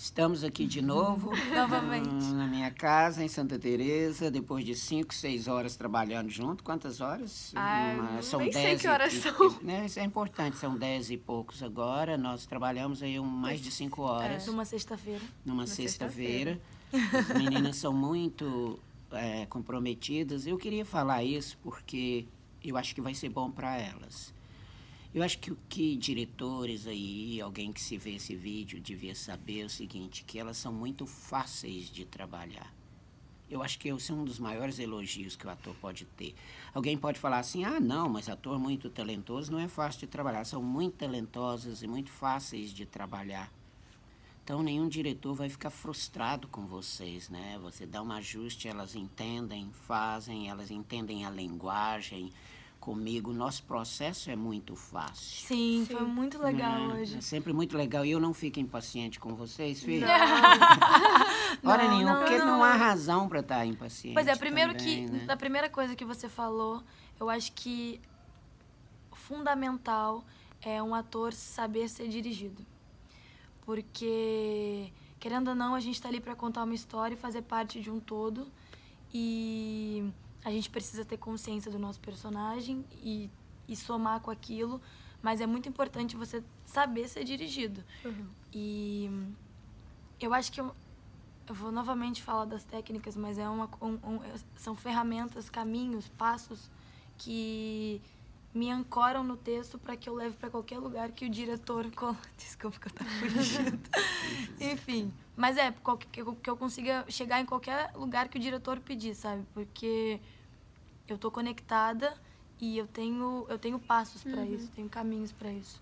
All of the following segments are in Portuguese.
Estamos aqui de novo, Novamente. Na minha casa, em Santa Teresa, depois de 5, 6 horas trabalhando junto. Quantas horas? São nem 10 sei que horas são. Né, isso é importante, são 10 e poucos agora. Nós trabalhamos aí mais de 5 horas. Numa sexta-feira. Numa sexta-feira. As meninas são muito comprometidas. Eu queria falar isso porque eu acho que vai ser bom para elas. Eu acho que o que diretores aí, alguém que se vê esse vídeo, devia saber é o seguinte, que elas são muito fáceis de trabalhar. Eu acho que esse é um dos maiores elogios que o ator pode ter. Alguém pode falar assim, ah, não, mas ator muito talentoso não é fácil de trabalhar. São muito talentosas e muito fáceis de trabalhar. Então, nenhum diretor vai ficar frustrado com vocês, né? Você dá um ajuste, elas entendem, fazem, elas entendem a linguagem. Comigo, nosso processo é muito fácil. Sim, foi muito legal hoje. É sempre muito legal. E eu não fico impaciente com vocês, filho? Não. Hora nenhuma, porque não há razão para estar impaciente. Pois é, primeiro também, né? da primeira coisa que você falou, eu acho que fundamental é um ator saber ser dirigido. Porque, querendo ou não, a gente está ali para contar uma história e fazer parte de um todo. E a gente precisa ter consciência do nosso personagem e somar com aquilo, mas é muito importante você saber ser dirigido. Uhum. E eu acho que eu vou novamente falar das técnicas, mas são ferramentas, caminhos, passos que me ancoram no texto para que eu leve para qualquer lugar que o diretor... Desculpa que eu tava fugindo. Enfim, mas que eu consiga chegar em qualquer lugar que o diretor pedir, sabe? Porque eu tô conectada e eu tenho passos para isso, tenho caminhos para isso.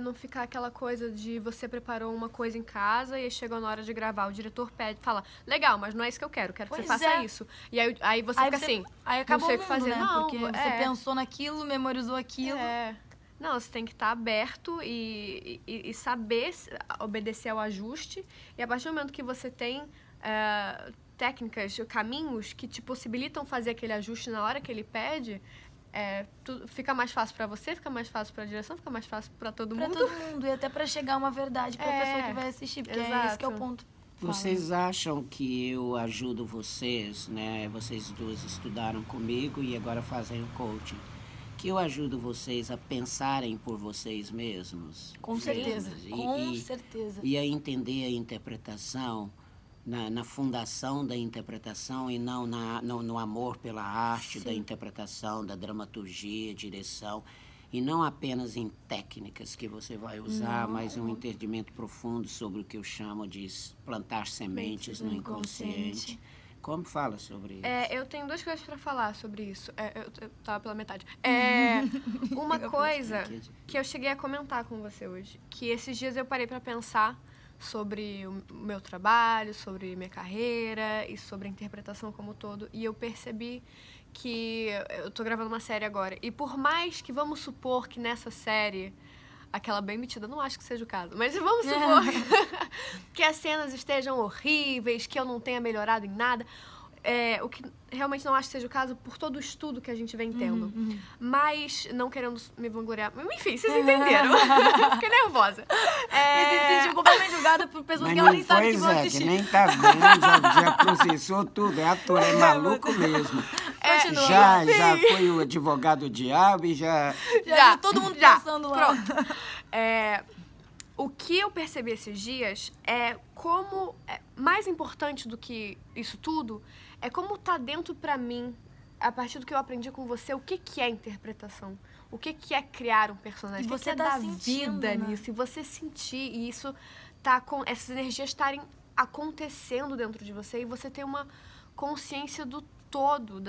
Não ficar aquela coisa de você preparou uma coisa em casa e chegou na hora de gravar, o diretor pede, fala, legal, mas não é isso que eu quero que você faça isso. E aí você fica assim, aí acabou não sei o que fazer. Né? Não, porque você pensou naquilo, memorizou aquilo. Não, você tem que estar aberto e saber obedecer ao ajuste. E a partir do momento que você tem técnicas, caminhos que te possibilitam fazer aquele ajuste na hora que ele pede, fica mais fácil pra você, fica mais fácil pra direção, fica mais fácil pra todo mundo. Pra todo mundo, e até pra chegar uma verdade pra pessoa que vai assistir, porque esse que é o ponto. Vocês acham que eu ajudo vocês, né? Vocês duas estudaram comigo e agora fazem o coaching. Que eu ajudo vocês a pensarem por vocês mesmos? Com certeza, com certeza. E a entender a interpretação na fundação da interpretação e não no amor pela arte da interpretação, da dramaturgia, direção, e não apenas em técnicas que você vai usar, mas um entendimento profundo sobre o que eu chamo de plantar sementes no inconsciente. Como fala sobre isso? Eu tenho duas coisas para falar sobre isso. Eu tava pela metade. Uma coisa que eu cheguei a comentar com você hoje, que esses dias eu parei para pensar sobre o meu trabalho, sobre minha carreira e sobre a interpretação como um todo. E eu percebi que eu tô gravando uma série agora. E por mais que, vamos supor que nessa série, aquela bem metida, não acho que seja o caso, mas vamos supor que as cenas estejam horríveis, que eu não tenha melhorado em nada. O que realmente não acho que seja o caso por todo o estudo que a gente vem tendo. Mas, não querendo me vangloriar... Enfim, vocês entenderam. Fiquei nervosa. Você se sentiu completamente julgada por pessoas que ela nem sabe que vão assistir. Que nem tá vendo, já processou tudo. É ator, é maluco mesmo. Já foi o advogado do diabo e já todo mundo pensando lá. Pronto. O que eu percebi esses dias é como... mais importante do que isso tudo é como tá dentro pra mim, a partir do que eu aprendi com você, o que é interpretação. O que é criar um personagem. Você o que é dar vida nisso. E você sentir, e isso tá com essas energias estarem acontecendo dentro de você, e você ter uma consciência do todo,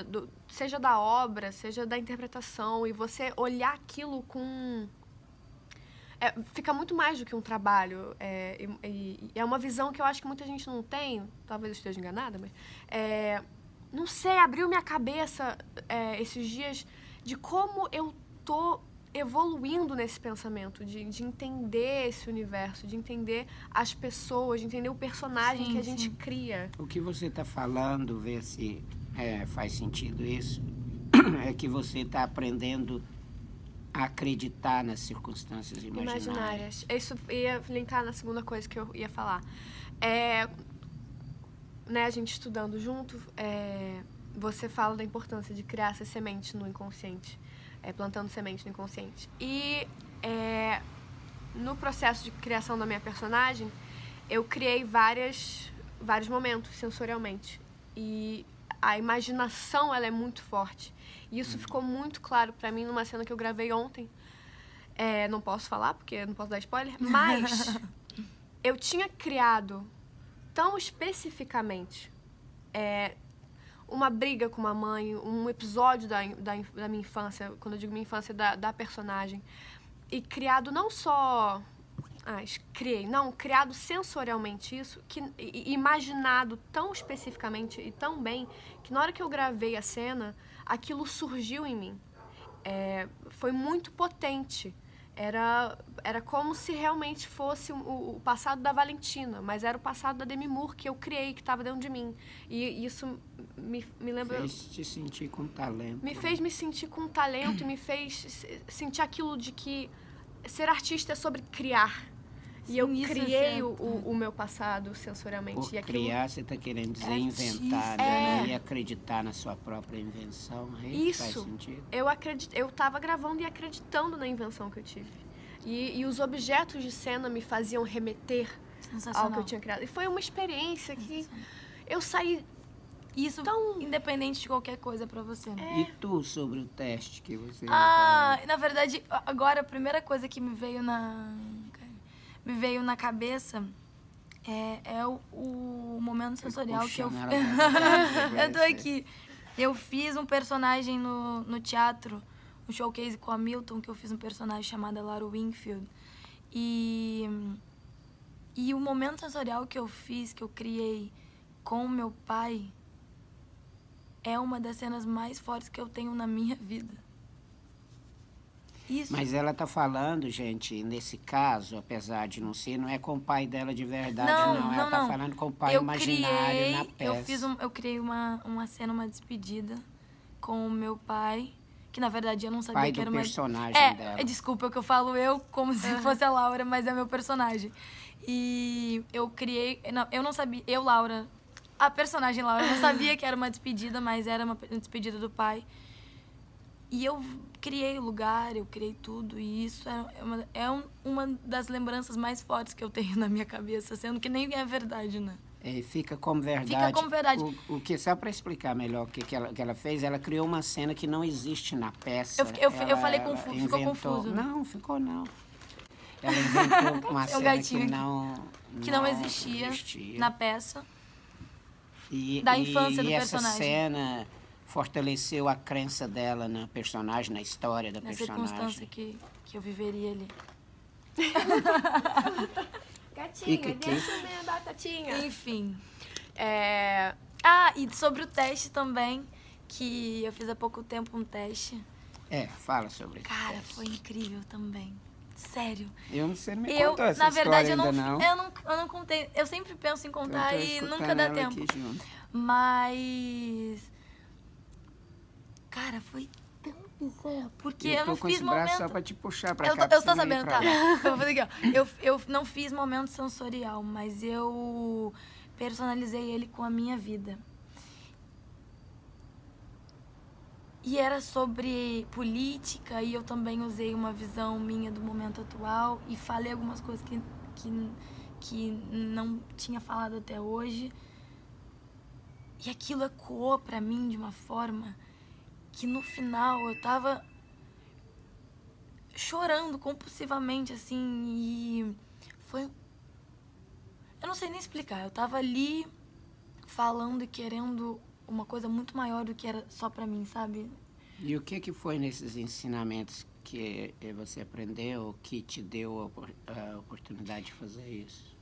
seja da obra, seja da interpretação, e você olhar aquilo com... fica muito mais do que um trabalho. É uma visão que eu acho que muita gente não tem, talvez eu esteja enganada, mas... não sei, abriu minha cabeça esses dias de como eu tô evoluindo nesse pensamento, de entender esse universo, de entender as pessoas, de entender o personagem que a gente cria. O que você está falando, ver se faz sentido isso, é que você está aprendendo acreditar nas circunstâncias imaginárias. Isso ia linkar na segunda coisa que eu ia falar. Né, a gente estudando junto, você fala da importância de criar essa semente no inconsciente, plantando semente no inconsciente. E no processo de criação da minha personagem, eu criei vários momentos sensorialmente. E a imaginação, ela é muito forte. E isso ficou muito claro pra mim numa cena que eu gravei ontem. Não posso falar, porque não posso dar spoiler, mas eu tinha criado tão especificamente uma briga com uma mãe, um episódio da minha infância, quando eu digo minha infância, da personagem, e criado não só... criado sensorialmente isso, e imaginado tão especificamente e tão bem, que na hora que eu gravei a cena, aquilo surgiu em mim. Foi muito potente. Era como se realmente fosse o passado da Valentina, mas era o passado da Demi Moore que eu criei, que estava dentro de mim. E isso me lembra... Fez te sentir com talento. Me fez me sentir com talento e me fez sentir aquilo de que ser artista é sobre criar. E eu criei o meu passado sensorialmente. Por e aquilo... criar, você está querendo dizer inventar, né? E acreditar na sua própria invenção. Isso. Faz sentido? Eu estava gravando e acreditando na invenção que eu tive. E os objetos de cena me faziam remeter ao que eu tinha criado. E foi uma experiência que eu saí... Isso tão independente de qualquer coisa pra você. Né? E tu, sobre o teste que você... Na verdade, agora a primeira coisa que me veio na cabeça é o momento sensorial que eu fiz. Eu tô aqui. Eu fiz um personagem no teatro, um showcase com a Milton, que eu fiz um personagem chamado Lara Wingfield. E o momento sensorial que eu fiz, que eu criei com o meu pai, é uma das cenas mais fortes que eu tenho na minha vida. Isso. Mas ela tá falando, gente, nesse caso, apesar de não ser, não é com o pai dela de verdade, não. Ela tá falando com o pai imaginário na peça. Eu criei uma cena, uma despedida com o meu pai, que na verdade eu não sabia que era uma... personagem dela. Desculpa que eu falo como se fosse a Laura, mas é meu personagem. E eu criei... Não, eu não sabia... Laura... A personagem Laura, eu não sabia que era uma despedida, mas era uma despedida do pai. E eu criei o lugar, eu criei tudo, e isso é uma das lembranças mais fortes que eu tenho na minha cabeça, sendo que nem é verdade, né? Fica como verdade. Fica como verdade. O que, só para explicar melhor o que ela fez, ela criou uma cena que não existe na peça. Eu falei confuso, ficou confuso. Não, ficou não. Ela inventou uma cena que não existia na peça. Da infância do personagem. E essa cena fortaleceu a crença dela na personagem, na história da personagem. Na circunstância que eu viveria ali. Gatinha, deixa eu ver a batatinha. Enfim. E sobre o teste também, que eu fiz há pouco tempo um teste. Fala sobre isso. Cara, foi incrível também. Sério. Eu não sei, não me contou essa história ainda, não. Eu não contei. Eu sempre penso em contar e nunca dá tempo. Mas... Cara, foi tão bizarro. Porque eu não fiz momento... braço só pra te puxar pra cá. Eu tô sabendo, tá? Eu vou fazer aqui, ó. Eu não fiz momento sensorial, mas eu personalizei ele com a minha vida. E era sobre política, e eu também usei uma visão minha do momento atual e falei algumas coisas que não tinha falado até hoje. E aquilo ecoou pra mim de uma forma que no final eu tava chorando compulsivamente, assim, e foi... Eu não sei nem explicar, eu tava ali falando e querendo uma coisa muito maior do que era só pra mim, sabe? E o que foi nesses ensinamentos que você aprendeu que te deu a oportunidade de fazer isso?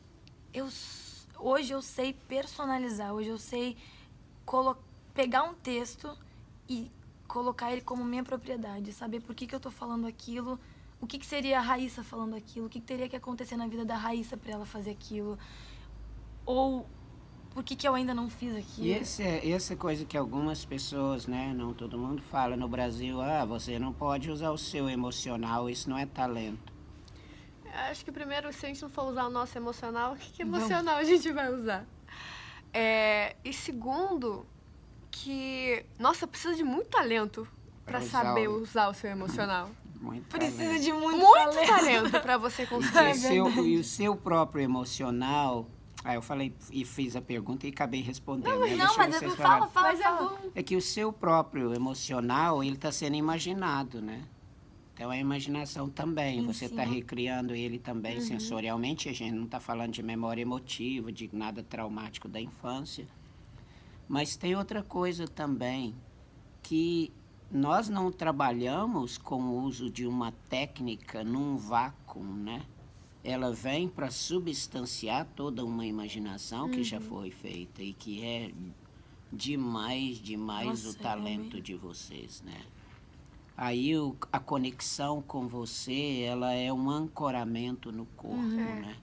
Hoje eu sei personalizar, hoje eu sei pegar um texto e colocar ele como minha propriedade, saber por que eu tô falando aquilo, o que seria a Raíssa falando aquilo, o que teria que acontecer na vida da Raíssa pra ela fazer aquilo, ou por que eu ainda não fiz aquilo. E essa coisa que algumas pessoas, né, não todo mundo fala no Brasil, você não pode usar o seu emocional, isso não é talento. Acho que primeiro, se a gente não for usar o nosso emocional, que emocional a gente vai usar? E segundo, que, nossa, precisa de muito talento para saber usar o seu emocional. Precisa de muito talento para você conseguir. E o seu próprio emocional... eu falei e fiz a pergunta e acabei respondendo. Não, mas fala. É que o seu próprio emocional, ele está sendo imaginado, né? Então, a imaginação também. Você está recriando ele também sensorialmente. A gente não está falando de memória emotiva, de nada traumático da infância. Mas tem outra coisa também, que nós não trabalhamos com o uso de uma técnica num vácuo, né? Ela vem para substanciar toda uma imaginação que já foi feita e que é demais o talento de vocês, né? Aí a conexão com você, ela é um ancoramento no corpo, né?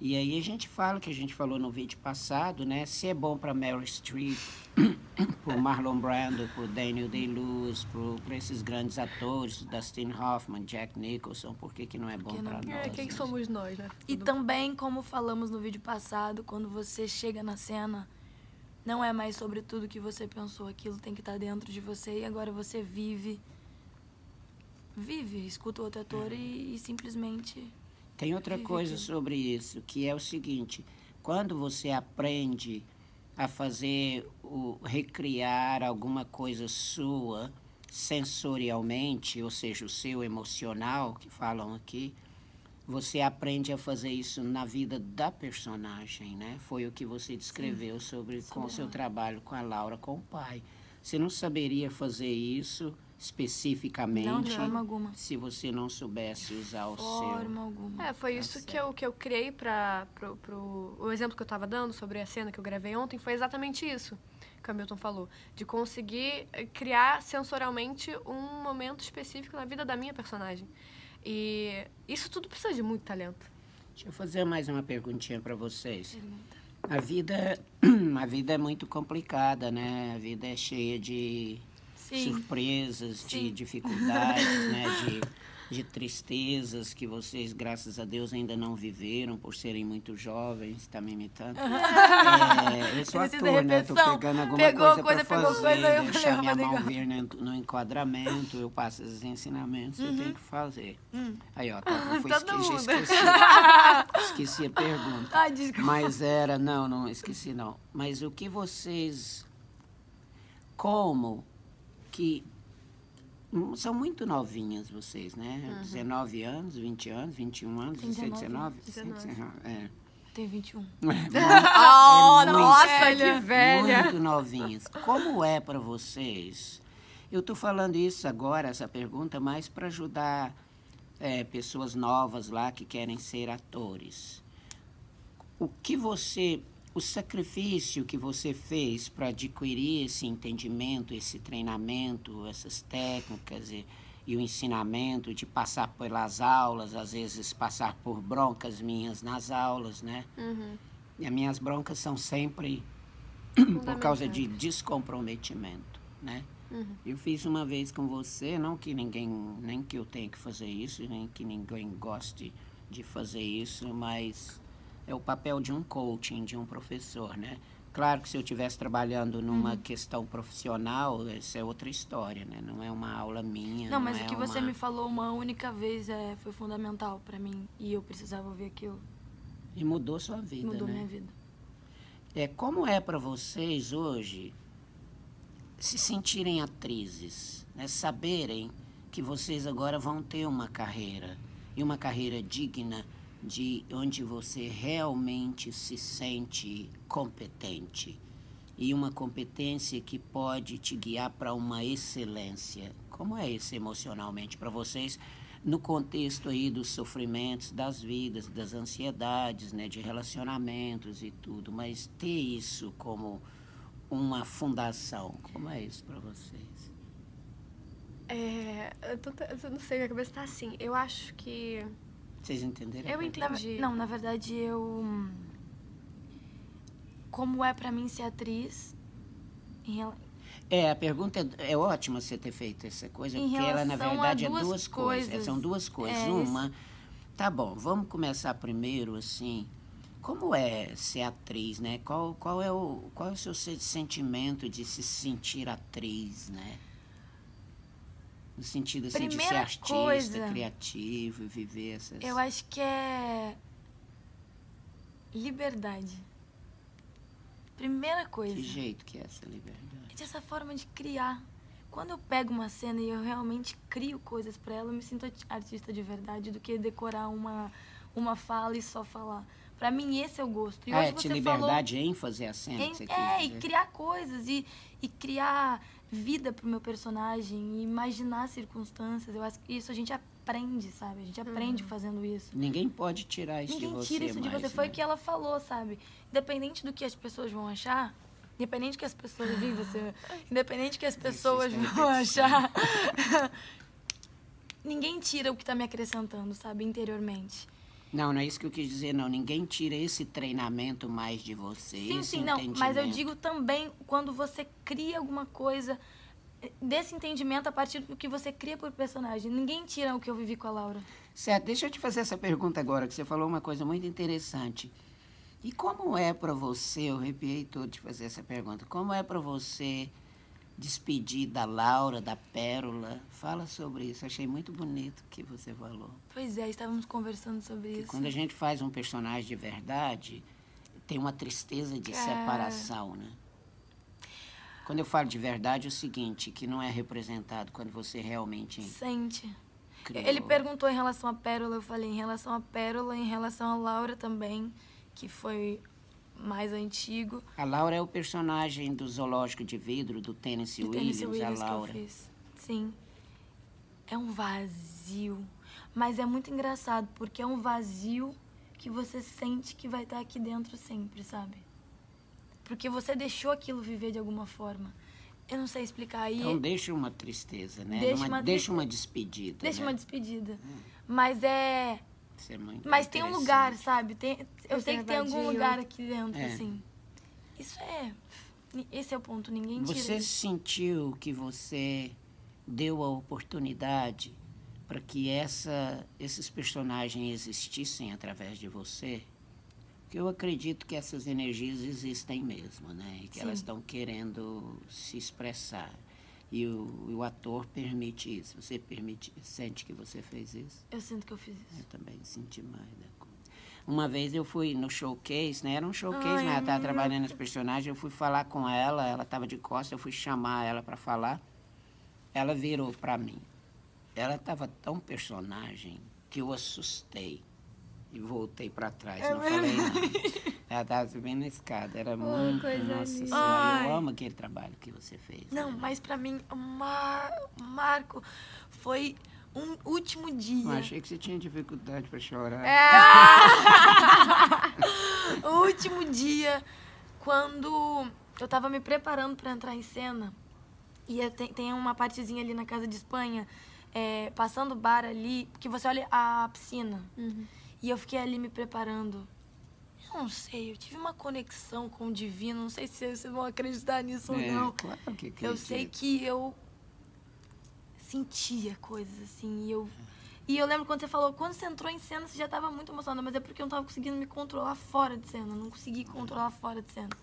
E aí a gente fala, que a gente falou no vídeo passado, né? Se é bom para Meryl Streep, para Marlon Brando, para Daniel Day-Lewis, para esses grandes atores, Dustin Hoffman, Jack Nicholson, por que não é bom para nós? Quem somos nós, né? E também, como falamos no vídeo passado, quando você chega na cena, não é mais sobre tudo que você pensou, aquilo tem que estar dentro de você e agora você vive, escuta o outro ator e simplesmente... Tem outra coisa sobre isso, que é o seguinte, quando você aprende a recriar alguma coisa sua sensorialmente, ou seja, o seu emocional, que falam aqui, você aprende a fazer isso na vida da personagem, né? Foi o que você descreveu com o seu trabalho com a Laura, com o pai. Você não saberia fazer isso especificamente, não, de forma alguma, se você não soubesse usar o seu. Forma alguma. Foi isso que eu criei o exemplo que eu estava dando sobre a cena que eu gravei ontem, foi exatamente isso que o Hamilton falou, de conseguir criar sensorialmente um momento específico na vida da minha personagem. E isso tudo precisa de muito talento. Deixa eu fazer mais uma perguntinha para vocês. A vida é muito complicada, né? A vida é cheia de surpresas, de dificuldades, né? De tristezas que vocês, graças a Deus, ainda não viveram por serem muito jovens. Está me imitando? Eu sou ator, né? Estou pegando alguma coisa para fazer, deixar minha mão vir no enquadramento, eu passo os ensinamentos, eu tenho que fazer. Aí, ó, esqueci a pergunta. Ai, desculpa. Mas não esqueci não. Mas o que vocês, como que... São muito novinhas vocês, né? 19 anos, 20 anos, 21 anos, 19? 19. Tenho 21. Nossa, que velha! Muito novinhas. Como é para vocês? Eu estou falando isso agora, essa pergunta, mais para ajudar pessoas novas lá que querem ser atores. O sacrifício que você fez para adquirir esse entendimento, esse treinamento, essas técnicas e o ensinamento de passar pelas aulas, às vezes passar por broncas minhas nas aulas, né? E as minhas broncas são sempre por causa de descomprometimento, né? Eu fiz uma vez com você, não que nem que eu tenha que fazer isso, nem que ninguém goste de fazer isso, mas... é o papel de um coaching, de um professor, né? Claro que se eu estivesse trabalhando numa questão profissional, essa é outra história, né? Não é uma aula minha. Não, mas o que você me falou uma única vez foi fundamental para mim. E eu precisava ouvir aquilo. E mudou sua vida, mudou né? Minha vida. Como é para vocês hoje se sentirem atrizes, né? Saberem que vocês agora vão ter uma carreira, e uma carreira digna, de onde você realmente se sente competente e uma competência que pode te guiar para uma excelência. Como é isso emocionalmente para vocês no contexto aí dos sofrimentos das vidas, das ansiedades, né, de relacionamentos e tudo, mas ter isso como uma fundação, como é isso para vocês? Eu não sei, minha cabeça está assim. Eu acho que... Vocês entenderam? Eu entendi. Na verdade, como é pra mim ser atriz. A pergunta é ótima você ter feito essa coisa, porque ela, na verdade, é duas coisas. São duas coisas. Uma, tá bom, vamos começar primeiro, assim, como é ser atriz, né? Qual é o seu sentimento de se sentir atriz, né? No sentido, assim, de ser artista, criativo e viver essas... Eu acho que é liberdade. Primeira coisa. Que jeito que é essa liberdade? Essa forma de criar. Quando eu pego uma cena e eu realmente crio coisas pra ela, eu me sinto artista de verdade do que decorar uma fala e só falar. Pra mim, esse é o gosto. E hoje você liberdade em fazer a cena, que você quis dizer. E criar coisas, e criar vida pro meu personagem, e imaginar circunstâncias. Eu acho que isso a gente aprende, sabe? A gente aprende fazendo isso. Ninguém pode tirar isso de você. Ninguém tira isso de você. Foi o que ela falou, sabe? Independente do que as pessoas vão achar, independente do que as pessoas independente do que as pessoas vão achar, ninguém tira o que tá me acrescentando, sabe? Interiormente. Não é isso que eu quis dizer, não. Ninguém tira esse treinamento mais de você, sim, não. Mas eu digo também quando você cria alguma coisa desse entendimento a partir do que você cria por personagem. Ninguém tira o que eu vivi com a Laura. Certo. Deixa eu te fazer essa pergunta agora, que você falou uma coisa muito interessante. E como é para você, eu arrepiei todo de fazer essa pergunta, como é para você despedir da Laura, da Pérola? Fala sobre isso, achei muito bonito o que você falou. Pois é, estávamos conversando sobre isso. Quando a gente faz um personagem de verdade, tem uma tristeza de separação, né? Quando eu falo de verdade, é o seguinte, que não é representado quando você realmente... Sente. Criou. Ele perguntou em relação à Pérola, eu falei em relação à Pérola, em relação à Laura também, que foi mais antigo. A Laura é o personagem do Zoológico de Vidro, do Tennessee Williams, a Laura. Que eu fiz. Sim. É um vazio. Mas é muito engraçado, porque é um vazio que você sente que vai estar aqui dentro sempre, sabe? Porque você deixou aquilo viver de alguma forma. Eu não sei explicar. Então deixa uma tristeza, né? Deixa uma despedida. Deixa uma despedida. Mas é... Isso é muito Mas tem um lugar, sabe? Eu sei que tem algum lugar aqui dentro, assim. Esse é o ponto, ninguém tira. Você sentiu que você deu a oportunidade para que esses personagens existissem através de você? Porque eu acredito que essas energias existem mesmo, né? E que elas estão querendo se expressar. E o ator permite isso. Você sente que você fez isso? Eu sinto que eu fiz isso. Eu também senti mais da coisa. Uma vez eu fui no showcase, né? Era um showcase, mas ela estava trabalhando nesse personagem. Eu fui falar com ela estava de costas, eu fui chamar ela para falar. Ela virou para mim. Ela estava tão personagem que eu assustei. E voltei para trás, não falei nada. Ela estava subindo na escada, era muito... Nossa Senhora, eu amo aquele trabalho que você fez. Não, mas para mim, Marco, foi um último dia. Eu achei que você tinha dificuldade para chorar. O último dia, quando eu estava me preparando para entrar em cena, e tem uma partezinha ali na Casa de Espanha, passando o bar ali, que você olha a piscina. E eu fiquei ali me preparando. Eu não sei, eu tive uma conexão com o divino, não sei se vocês vão acreditar nisso ou não. Claro que acredito. Eu sei que eu sentia coisas assim, e eu lembro quando você falou, quando você entrou em cena, você já estava muito emocionada, mas é porque eu não estava conseguindo me controlar fora de cena, não consegui controlar fora de cena.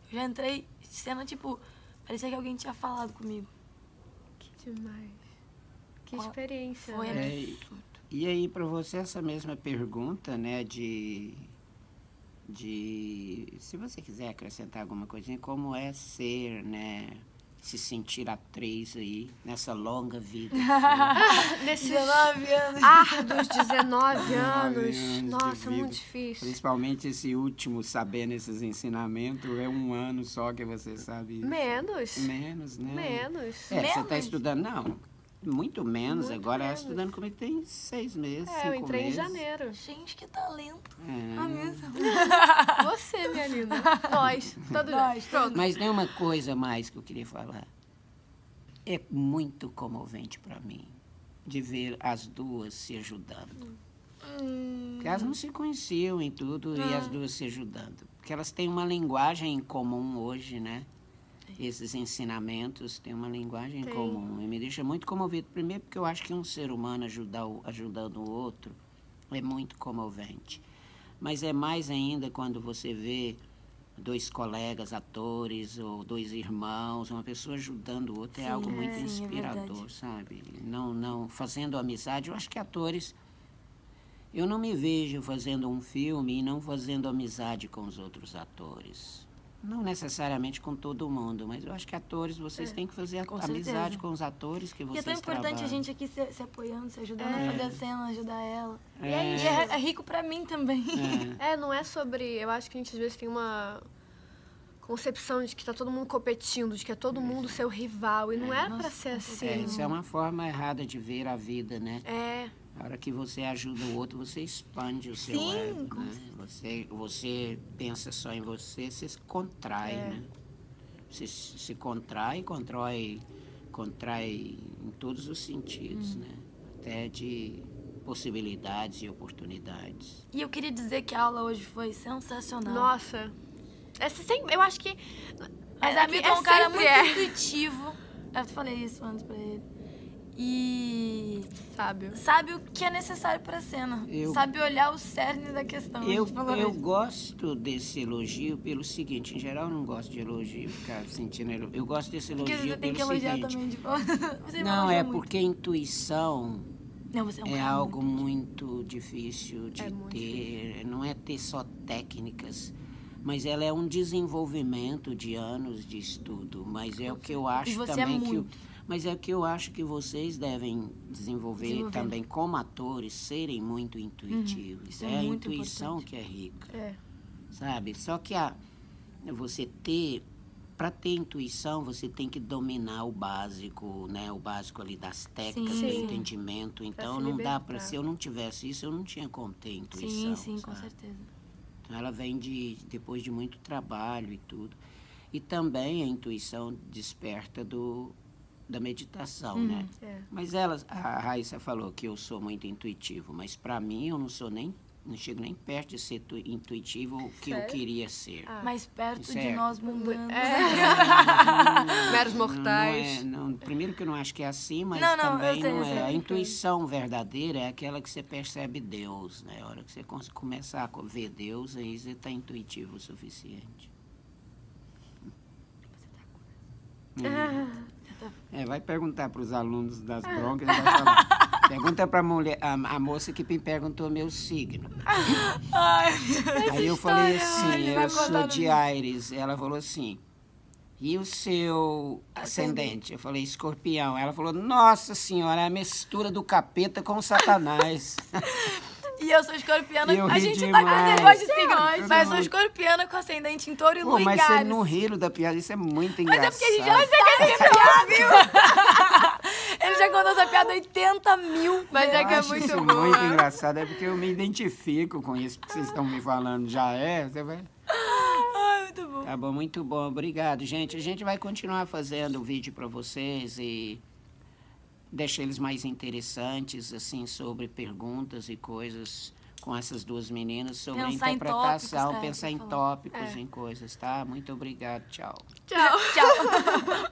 Eu já entrei em cena, tipo, parecia que alguém tinha falado comigo. Que demais. Que experiência. Foi absurdo. E aí, para você, essa mesma pergunta, né, se você quiser acrescentar alguma coisinha, como é ser, né, se sentir atriz aí, nessa longa vida? Nesses 19 anos. Árduos 19 anos. Nossa, muito difícil. Principalmente esse último, sabendo esses ensinamentos, é 1 ano só que você sabe isso. Menos. Menos, né? Menos. Você está estudando, não. Muito menos, muito agora menos. Estudando comigo tem 6 meses, 5 meses. Eu entrei em janeiro. Gente, que talento. Você, minha linda. Nós, todos nós. Pronto. Mas tem uma coisa mais que eu queria falar. É muito comovente para mim de ver as duas se ajudando. Porque elas não se conheciam em tudo e as duas se ajudando. Porque elas têm uma linguagem em comum hoje, né? Esses ensinamentos têm uma linguagem em comum. E me deixa muito comovido. Primeiro porque eu acho que um ser humano ajudando o outro é muito comovente. Mas é mais ainda quando você vê dois colegas atores ou dois irmãos, uma pessoa ajudando o outro, é algo muito inspirador, sabe? Não fazendo amizade. Eu acho que atores... Eu não me vejo fazendo um filme e não fazendo amizade com os outros atores. Não necessariamente com todo mundo, mas eu acho que atores, vocês têm que fazer amizade com os atores que vocês trabalham. E é tão importante a gente aqui se apoiando, se ajudando a fazer a cena, ajudar ela. E é rico pra mim também. Não é sobre... Eu acho que a gente às vezes tem uma concepção de que tá todo mundo competindo, de que é todo mundo seu rival. E não é pra ser assim. Isso é uma forma errada de ver a vida, né? A hora que você ajuda o outro, você expande o seu ego, né? Você pensa só em você, você se contrai, né? Você se contrai em todos os sentidos, né? Até de possibilidades e oportunidades. E eu queria dizer que a aula hoje foi sensacional. Nossa! Eu acho que... Mas a Milton é um cara muito intuitivo. Eu falei isso antes pra ele. E... Sabe o que é necessário para a cena. Sabe olhar o cerne da questão. Eu gosto desse elogio pelo seguinte. Em geral, eu não gosto de elogio, ficar sentindo elogio. Eu gosto desse elogio pelo seguinte. Porque você tem que elogiar também de volta. Não, é porque intuição é algo muito difícil de ter. Não é ter só técnicas, mas ela é um desenvolvimento de anos de estudo. Mas é o que eu acho também Mas é que eu acho que vocês devem desenvolver também como atores, serem muito intuitivos. É a intuição que é rica, sabe? Só que para ter intuição, você tem que dominar o básico, né? O básico ali das técnicas, do entendimento. Então, não dá para... Se eu não tivesse isso, eu não tinha como ter intuição. Sim, com certeza. Então, ela vem depois de muito trabalho e tudo. E também a intuição desperta da meditação, né? Mas a Raíssa falou que eu sou muito intuitivo, mas para mim eu não chego nem perto de ser intuitivo o que eu queria ser. Mais perto de nós mundanos. Meros mortais. Primeiro que eu não acho que é assim, mas também não é. A intuição verdadeira é aquela que você percebe Deus, né? A hora que você começar a ver Deus, aí você está intuitivo o suficiente. Vai perguntar para os alunos das broncas, vai falar. Pergunta para a moça que me perguntou meu signo. Aí eu falei assim, eu sou de Áries. Ela falou assim, e o seu ascendente? Eu falei, Escorpião. Ela falou, nossa senhora, é a mistura do capeta com o Satanás. E eu sou escorpiana. A gente tá com esse negócio de signo. Mas eu sou escorpiana com ascendente em Touro e Lua em Áries. Mas você não riram da piada, isso é muito engraçado. Mas é porque a gente já viu. Ele já contou essa piada 80 mil. Mas é que é muito bom. Muito engraçado. É porque eu me identifico com isso que vocês estão me falando. Você vai... Muito bom. Tá bom, muito bom. Obrigado, gente. A gente vai continuar fazendo vídeo para vocês e... deixa eles mais interessantes, assim, sobre perguntas e coisas com essas duas meninas, sobre a interpretação, pensar em tópicos, em coisas, tá? Muito obrigado, tchau. Tchau.